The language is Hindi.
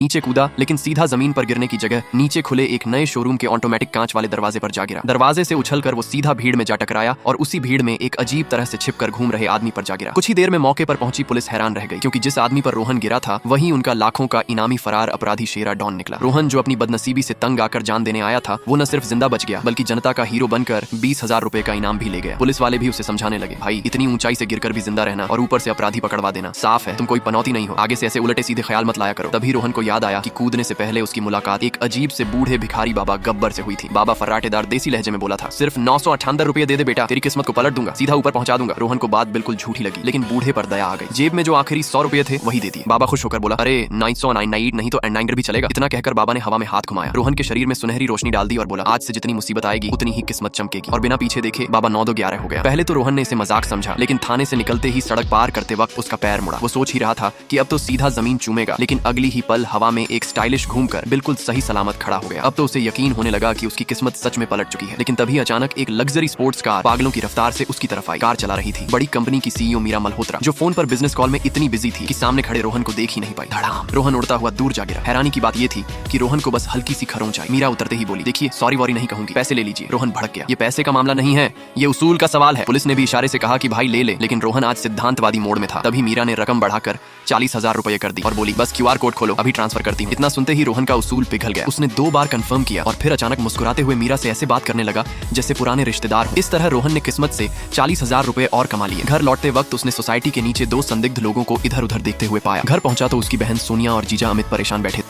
नीचे कूदा, लेकिन सीधा जमीन पर गिरने की जगह नीचे खुले एक नए शोरूम के ऑटोमेटिक कांच वाले दरवाजे पर जा गिरा। दरवाजे से उछलकर वो सीधा भीड़ में जा टकराया और उसी भीड़ में एक अजीब तरह से छिपकर घूम रहे आदमी पर जा गिरा। कुछ ही देर में मौके पर पहुंची पुलिस हैरान रह गई, क्योंकि जिस आदमी पर रोहन गिरा था वही उनका लाखों का इनामी फरार अपराधी शेरा डॉन निकला। रोहन, जो अपनी बदनसीबी से तंग आकर जान देने आया था, वो न सिर्फ जिंदा बच गया बल्कि जनता का हीरो बनकर 20,000 रुपए का इनाम भी ले गया। पुलिस वाले भी उसे समझाने लगे, भाई इतनी ऊंचाई से गिरकर भी जिंदा रहना और ऊपर से अपराधी पकड़वा देना, साफ है तुम कोई पनौती नहीं हो। आगे से ऐसे उलटे सीधे ख्याल मत लाया करो। तभी रोहन को याद आया कि कूदने से पहले उसकी मुलाकात एक अजीब से बूढ़े भिखारी बाबा गब्बर से हुई थी। बाबा फर्राटेदार देसी लहजे में बोला था, सिर्फ 998 रुपए दे दे बेटा, तेरी किस्मत को पलट दूंगा, सीधा ऊपर पहुंचा दूंगा। रोहन को बात बिल्कुल झूठी लगी, लेकिन बूढ़े पर दया आ गई। जेब में जो आखिरी 100 रुपए थे वही दे दिए। बाबा खुश होकर बोला, अरे 998 नहीं तो 9 भी चलेगा। इतना कहकर बाबा ने हवा में हाथ घुमाया, रोहन के शरीर में सुनहरी रोशनी डाल दी और बोला, आज से जितनी मुसीबत आएगी उतनी ही किस्मत चमकेगी। और बिना पीछे देखे बाबा 9-2-11 हो गया। पहले तो रोहन ने इसे मजाक समझा, लेकिन थाने से निकलते ही सड़क पार करते वक्त उसका पैर मुड़ा। वो सोच ही रहा था कि अब तो सीधा जमीन चूमेगा, लेकिन अगली ही पल हवा में एक स्टाइलिश घूमकर बिल्कुल सही सलामत खड़ा हो गया। अब तो उसे यकीन होने लगा कि उसकी किस्मत सच में पलट चुकी है। लेकिन तभी अचानक एक लग्जरी स्पोर्ट्स कार पागलों की रफ्तार से उसकी तरफ आई। कार चला रही थी बड़ी कंपनी की सीईओ मीरा मल्होत्रा, जो फोन पर बिजनेस कॉल में इतनी बिजी थी कि सामने खड़े रोहन को देख ही नहीं पाई। धड़ाम, रोहन उड़ता हुआ दूर जा गिरा। हैरानी की बात ये थी कि रोहन को बस हल्की सी खरोंच आई। मीरा उतरते ही बोली, देखिए सॉरी वॉरी नहीं कहूंगी, पैसे ले लीजिए। रोहन भड़क गया, ये पैसे का मामला नहीं है, ये उसूल का सवाल है। पुलिस ने भी इशारे से कहा कि भाई ले ले, लेकिन रोहन आज सिद्धांतवादी मोड में था। तभी मीरा ने रकम बढ़ाकर 40,000 रुपए कर दी और बोली, बस QR कोड खोलो, अभी ट्रांसफर करती हूँ। इतना सुनते ही रोहन का उसूल पिघल गया। उसने 2 बार कंफर्म किया और फिर अचानक मुस्कुराते हुए मीरा से ऐसे बात करने लगा जैसे पुराने रिश्तेदार हो। इस तरह रोहन ने किस्मत से 40,000 रुपए और कमा लिए। घर लौटते वक्त उसने सोसाइटी के नीचे 2 संदिग्ध लोगों को इधर उधर देखते हुए पाया। घर पहुंचा तो उसकी बहन सोनिया और जीजा अमित परेशान बैठे।